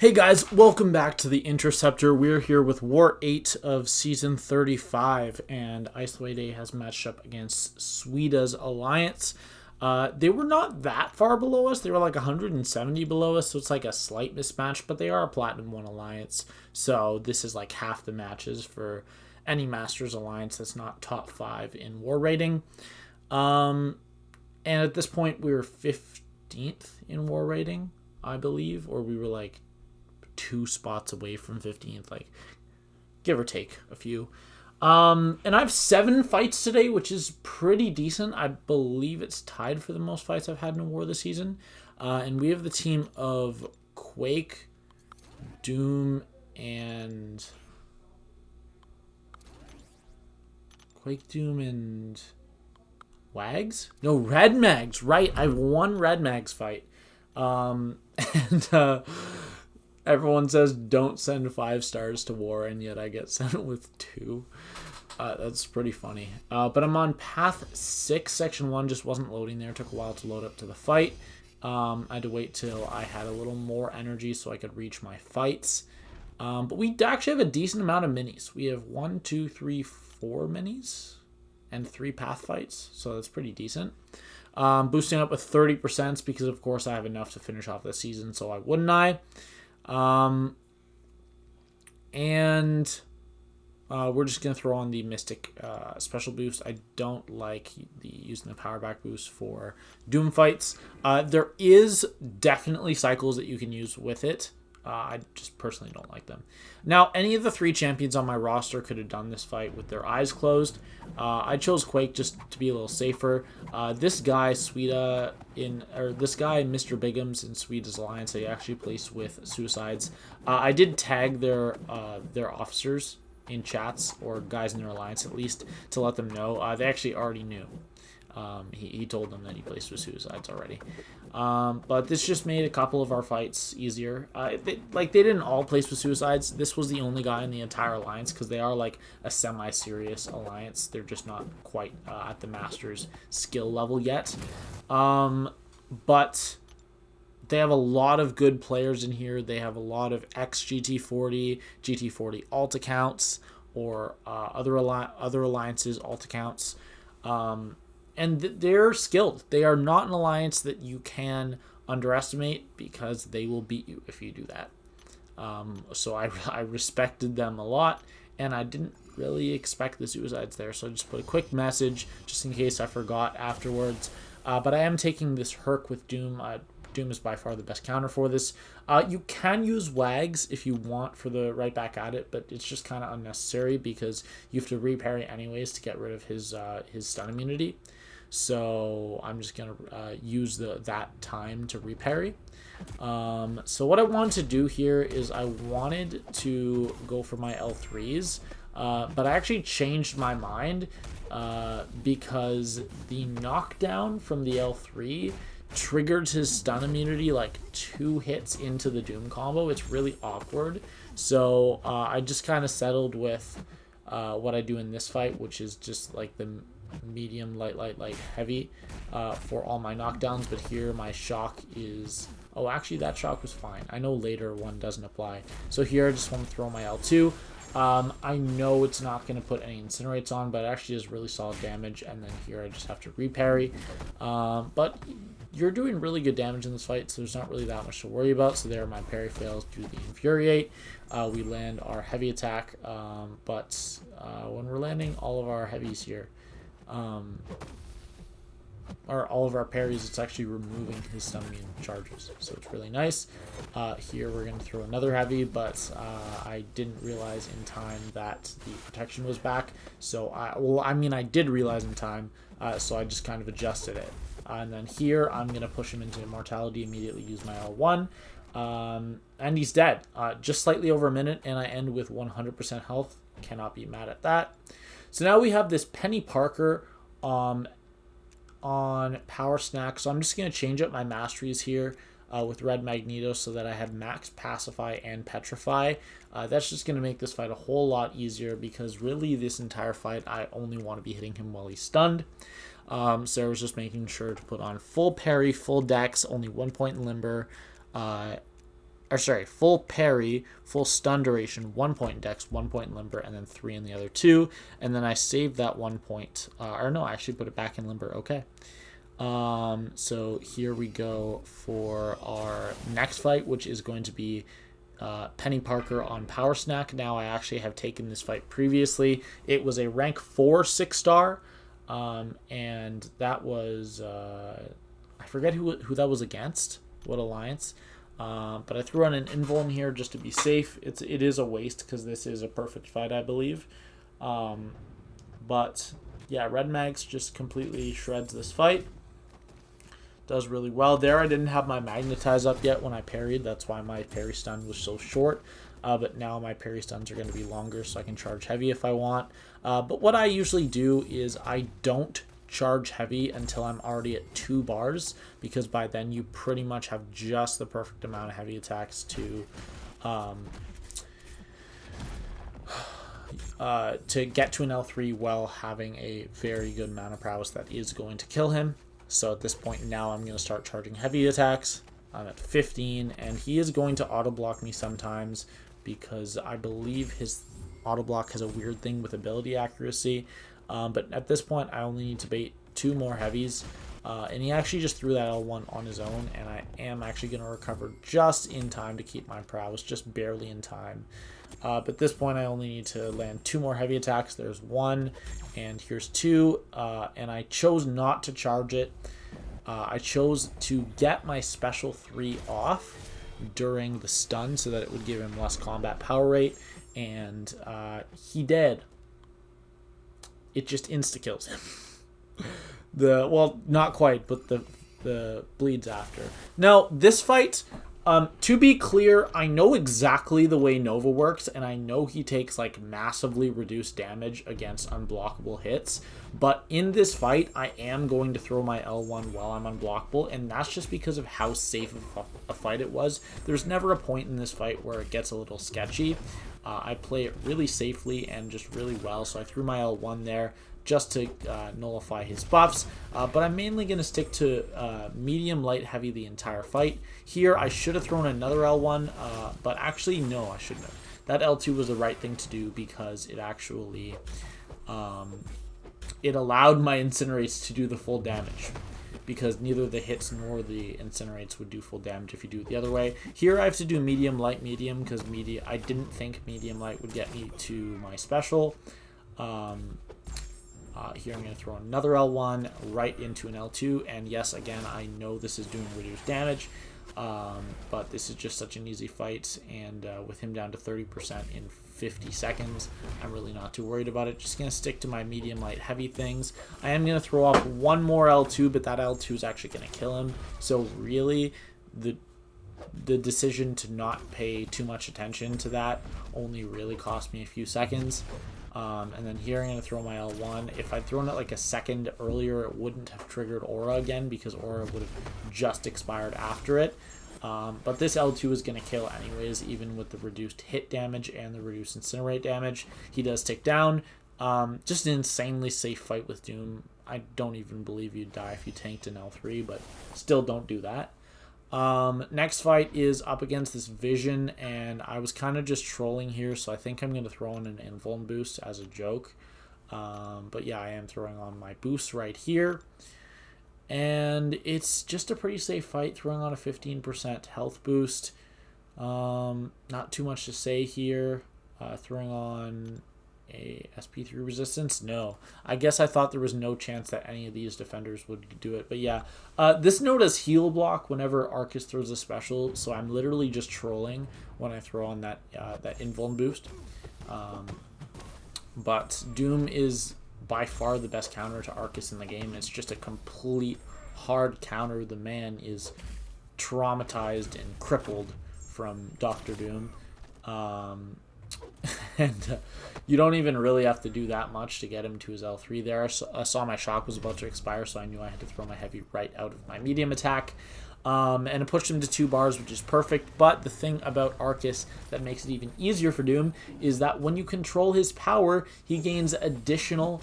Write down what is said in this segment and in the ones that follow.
Hey guys, welcome back to the Interceptor. We're here with War 8 of Season 35, and ISO8A has matched up against Sweda's Alliance. They were not that far below us. They were like 170 below us, so it's like a slight mismatch, but they are a Platinum 1 Alliance, so this is like half the matches for any Masters Alliance that's not top 5 in War rating. And at this point, we were 15th in War rating, I believe, or we were like 2 spots away from 15th, like give or take a few. And I have 7 fights today, which is pretty decent. I believe it's tied for the most fights I've had in a war this season. And we have the team of Quake, Doom, and Wags? No, Red Mags, right. I have one Red Mags fight. And everyone says don't send 5 stars to war, and yet I get sent with 2. That's pretty funny. But I'm on path 6. Section 1 just wasn't loading there. It took a while to load up to the fight. I had to wait till I had a little more energy so I could reach my fights. But we actually have a decent amount of minis. We have 1, 2, 3, 4 minis and 3 path fights, so that's pretty decent. Boosting up with 30% because, of course, I have enough to finish off the season, so why wouldn't I? And we're just going to throw on the Mystic special boost. I don't like using the power back boost for Doom fights. There is definitely cycles that you can use with it. I just personally don't like them. Now, any of the 3 champions on my roster could have done this fight with their eyes closed. I chose Quake just to be a little safer. This guy, Mr. Bigums in Sweda's Alliance, I actually placed with Suicides. I did tag their officers in chats, or guys in their alliance at least, to let them know. They actually already knew. He told them that he placed with Suicides already. But this just made a couple of our fights easier. They didn't all place with Suicides. This was the only guy in the entire alliance because they are like a semi-serious alliance. They're just not quite at the Masters skill level yet. But they have a lot of good players in here. They have a lot of ex-GT40, GT40 alt accounts, or other alliances alt accounts. And they're skilled. They are not an alliance that you can underestimate because they will beat you if you do that. So I respected them a lot, and I didn't really expect the Suicides there, so I just put a quick message just in case I forgot afterwards. But I am taking this Herc with Doom. Doom is by far the best counter for this. You can use Wags if you want for the right back at it, but it's just kind of unnecessary because you have to reparry anyways to get rid of his stun immunity. So I'm just going to use that time to reparry. So what I wanted to do here is I wanted to go for my L3s, but I actually changed my mind because the knockdown from the L3 triggered his stun immunity like 2 hits into the Doom combo. It's really awkward. So I just kind of settled with what I do in this fight, which is just like the medium, light, heavy for all my knockdowns. But here my shock is... Oh, actually that shock was fine. I know later one doesn't apply. So here I just want to throw my L2. I know it's not going to put any incinerates on, but it actually does really solid damage. And then here I just have to reparry. But you're doing really good damage in this fight, so there's not really that much to worry about. So there my parry fails due to the Infuriate. We land our heavy attack, but when we're landing all of our heavies here, or all of our parries, it's actually removing his stun immune charges, so it's really nice. Here we're going to throw another heavy, but I didn't realize in time that the protection was back. So I did realize in time, so I just kind of adjusted it. And then here I'm going to push him into immortality, immediately use my L1, and he's dead. Just slightly over a minute, and I end with 100% health. Cannot be mad at that. So now we have this Peni Parker on Power Snack. So I'm just going to change up my masteries here with Red Magneto so that I have Max Pacify and Petrify. That's just going to make this fight a whole lot easier because really this entire fight I only want to be hitting him while he's stunned. So I was just making sure to put on full parry, full dex, only 1 point in limber, or sorry, full parry, full stun duration, 1 point in dex, 1 point in limber, and then 3 in the other two. And then I saved that 1 point, or no, I actually put it back in limber. Okay. So here we go for our next fight, which is going to be Peni Parker on Power Snack. Now I actually have taken this fight previously. It was a rank 4 6-star, and that was I forget who that was against, what alliance. But I threw on an invuln here just to be safe. It is a waste because this is a perfect fight, I believe. But yeah, Red Mags just completely shreds this fight. Does really well there. I didn't have my magnetize up yet when I parried. That's why my parry stun was so short. But now my parry stuns are going to be longer, so I can charge heavy if I want. But what I usually do is I don't charge heavy until I'm already at 2 bars, because by then you pretty much have just the perfect amount of heavy attacks to get to an L3 while having a very good amount of prowess that is going to kill him. So at this point now I'm going to start charging heavy attacks. I'm at 15, and he is going to auto block me sometimes because I believe his auto block has a weird thing with ability accuracy. But at this point I only need to bait 2 more heavies, and he actually just threw that L1 on his own, and I am actually going to recover just in time to keep my prowess, just barely in time. But at this point I only need to land 2 more heavy attacks. There's 1, and here's 2, and I chose not to charge it. I chose to get my special 3 off during the stun so that it would give him less combat power rate, and he did. It just insta-kills him. Well, not quite, but the bleeds after. Now, this fight, to be clear, I know exactly the way Nova works, and I know he takes like massively reduced damage against unblockable hits. But in this fight, I am going to throw my L1 while I'm unblockable, and that's just because of how safe of a fight it was. There's never a point in this fight where it gets a little sketchy. I play it really safely and just really well, so I threw my L1 there just to nullify his buffs. But I'm mainly going to stick to medium, light, heavy the entire fight. Here, I should have thrown another L1, but actually, no, I shouldn't have. That L2 was the right thing to do because it actually it allowed my incinerates to do the full damage, because neither the hits nor the incinerates would do full damage if you do it the other way. Here I have to do medium, light, medium, because I didn't think medium, light would get me to my special. Here I'm going to throw another L1 right into an L2, and yes, again, I know this is doing reduced damage, but this is just such an easy fight, and with him down to 30% in 50 seconds, I'm really not too worried about it. Just going to stick to my medium, light, heavy things. I am going to throw off 1 more L2, but that L2 is actually going to kill him, so really the decision to not pay too much attention to that only really cost me a few seconds. And then here I'm going to throw my L1. If I'd thrown it like a second earlier, it wouldn't have triggered Aura again, because Aura would have just expired after it. But this L2 is going to kill anyways, even with the reduced hit damage and the reduced incinerate damage. He does tick down. Just an insanely safe fight with Doom. I don't even believe you'd die if you tanked an L3, but still don't do that. Next fight is up against this Vision, and I was kind of just trolling here, so I think I'm going to throw in an invuln boost as a joke. But yeah, I am throwing on my boost right here. And it's just a pretty safe fight, throwing on a 15% health boost. Not too much to say here. Throwing on a SP3 resistance? No. I guess I thought there was no chance that any of these defenders would do it. But yeah, this node has heal block whenever Aarkus throws a special, so I'm literally just trolling when I throw on that invuln boost. But Doom is by far the best counter to Aarkus in the game. It's just a complete hard counter. The man is traumatized and crippled from Dr. Doom. And you don't even really have to do that much to get him to his L3 there. I saw my shock was about to expire, so I knew I had to throw my heavy right out of my medium attack. And it pushed him to 2 bars, which is perfect. But the thing about Aarkus that makes it even easier for Doom is that when you control his power, he gains additional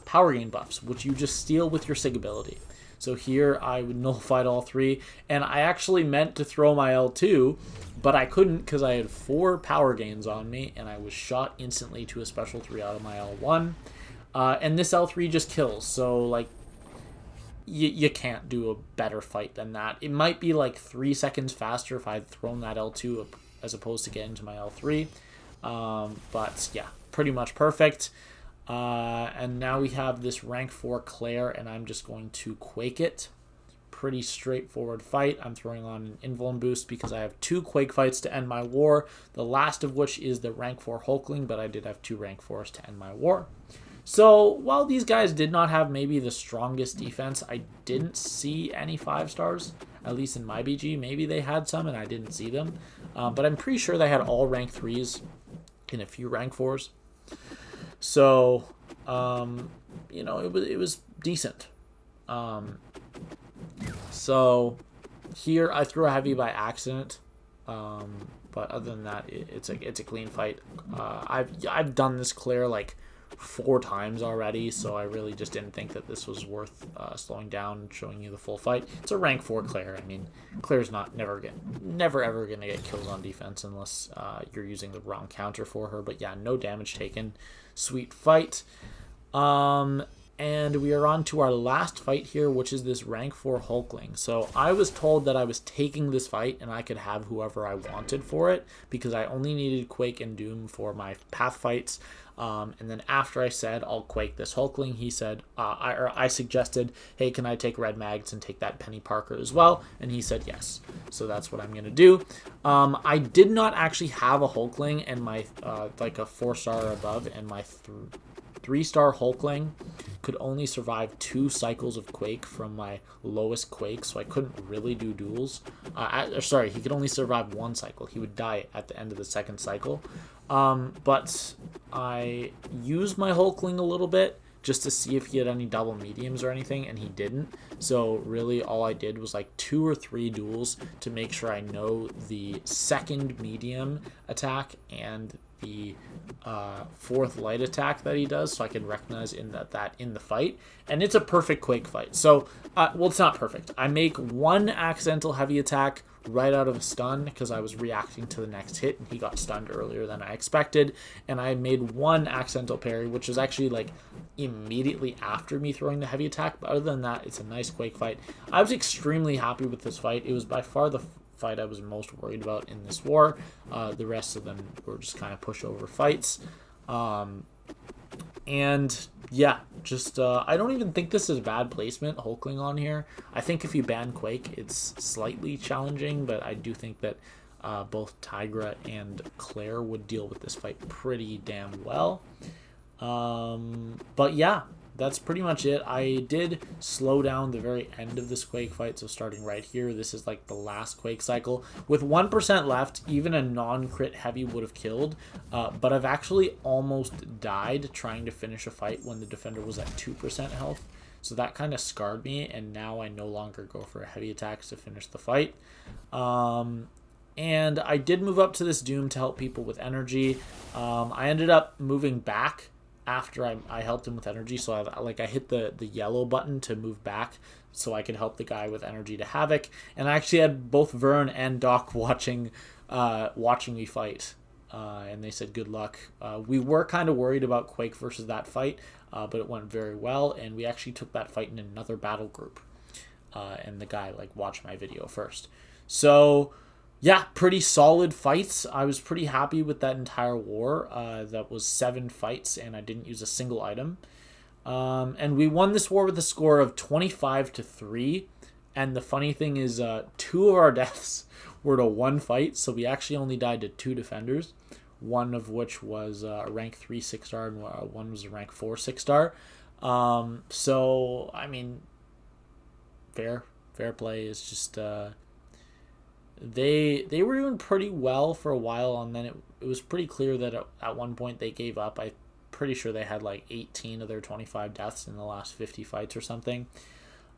power gain buffs, which you just steal with your Sig ability. So here I would nullified all 3, and I actually meant to throw my L2, but I couldn't because I had 4 power gains on me, and I was shot instantly to a special 3 out of my L1. And this L3 just kills, so like you can't do a better fight than that. It might be like 3 seconds faster if I had thrown that L2 as opposed to getting to my L3. But yeah, pretty much perfect. And now we have this rank 4 Claire, and I'm just going to Quake it. Pretty straightforward fight. I'm throwing on an invuln boost because I have 2 Quake fights to end my war, the last of which is the rank 4 Hulkling, but I did have 2 rank 4s to end my war. So while these guys did not have maybe the strongest defense, I didn't see any 5 stars, at least in my BG. Maybe they had some and I didn't see them, but I'm pretty sure they had all rank 3s and a few rank 4s. So, you know, it was decent. So here I threw a heavy by accident, but other than that, it's a clean fight. I've done this Claire like 4 times already, so I really just didn't think that this was worth slowing down and showing you the full fight. It's a rank 4 Claire. I mean, Claire's never ever gonna get kills on defense unless you're using the wrong counter for her. But yeah, no damage taken. Sweet fight. And we are on to our last fight here, which is this rank 4 Hulkling. So I was told that I was taking this fight and I could have whoever I wanted for it because I only needed Quake and Doom for my path fights. And then after I said I'll Quake this Hulkling, he said I suggested, hey, can I take red mags and take that Peni Parker as well? And he said yes. So that's what I'm gonna do. I did not actually have a Hulkling and my like a 4-star or above, and my 3-star Hulkling could only survive 2 cycles of Quake from my lowest Quake, so I couldn't really do duels. Sorry, he could only survive 1 cycle. He would die at the end of the 2nd cycle. But I used my Hulkling a little bit just to see if he had any double mediums or anything, and he didn't. So really all I did was like 2 or 3 duels to make sure I know the 2nd medium attack and the 4th light attack that he does, so I can recognize that in the fight, and it's a perfect Quake fight. So well, it's not perfect. I make 1 accidental heavy attack right out of a stun because I was reacting to the next hit and he got stunned earlier than I expected, and I made 1 accidental parry, which is actually like immediately after me throwing the heavy attack. But other than that, it's a nice Quake fight. I was extremely happy with this fight. It was by far the fight I was most worried about in this war. The rest of them were just kind of pushover fights. And yeah, just I don't even think this is bad placement, Hulkling on here. I think if you ban Quake, it's slightly challenging, but I do think that both Tigra and Claire would deal with this fight pretty damn well. But yeah, that's pretty much it. I did slow down the very end of this Quake fight, so starting right here, this is like the last Quake cycle. With 1% left, even a non-crit heavy would have killed, but I've actually almost died trying to finish a fight when the defender was at 2% health, so that kind of scarred me, and now I no longer go for heavy attacks to finish the fight. And I did move up to this Doom to help people with energy. I ended up moving back after I helped him with energy, so I hit the yellow button to move back so I could help the guy with energy to Havoc, and I actually had both Vern and Doc watching me fight, and they said good luck. We were kind of worried about Quake versus that fight, but it went very well, and we actually took that fight in another battle group, and the guy watched my video first. So yeah, pretty solid fights. I was pretty happy with that entire war. That was 7 fights, and I didn't use a single item. And we won this war with a score of 25-3. And the funny thing is, 2 of our deaths were to 1 fight, so we actually only died to 2 defenders. One of which was a rank 3 6-star, and one was a rank 4 6-star. So I mean, fair play is just. They were doing pretty well for a while, and then it was pretty clear that at one point they gave up. I'm pretty sure they had 18 of their 25 deaths in the last 50 fights or something,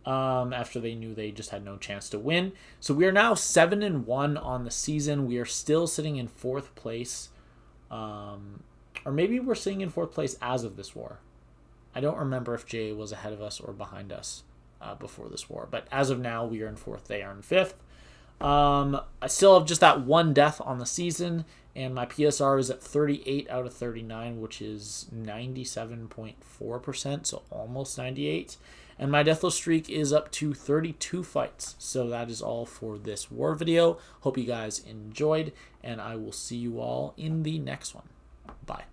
after they knew they just had no chance to win. So we are now 7-1 on the season. We are still sitting in 4th place, or maybe we're sitting in 4th place as of this war. I don't remember if Jay was ahead of us or behind us. before this war. But as of now, we are in 4th. They are in 5th. I still have just that 1 death on the season, and my PSR is at 38 out of 39, which is 97.4%, so almost 98. And my deathless streak is up to 32 fights. So that is all for this war video. Hope you guys enjoyed, and I will see you all in the next one. Bye.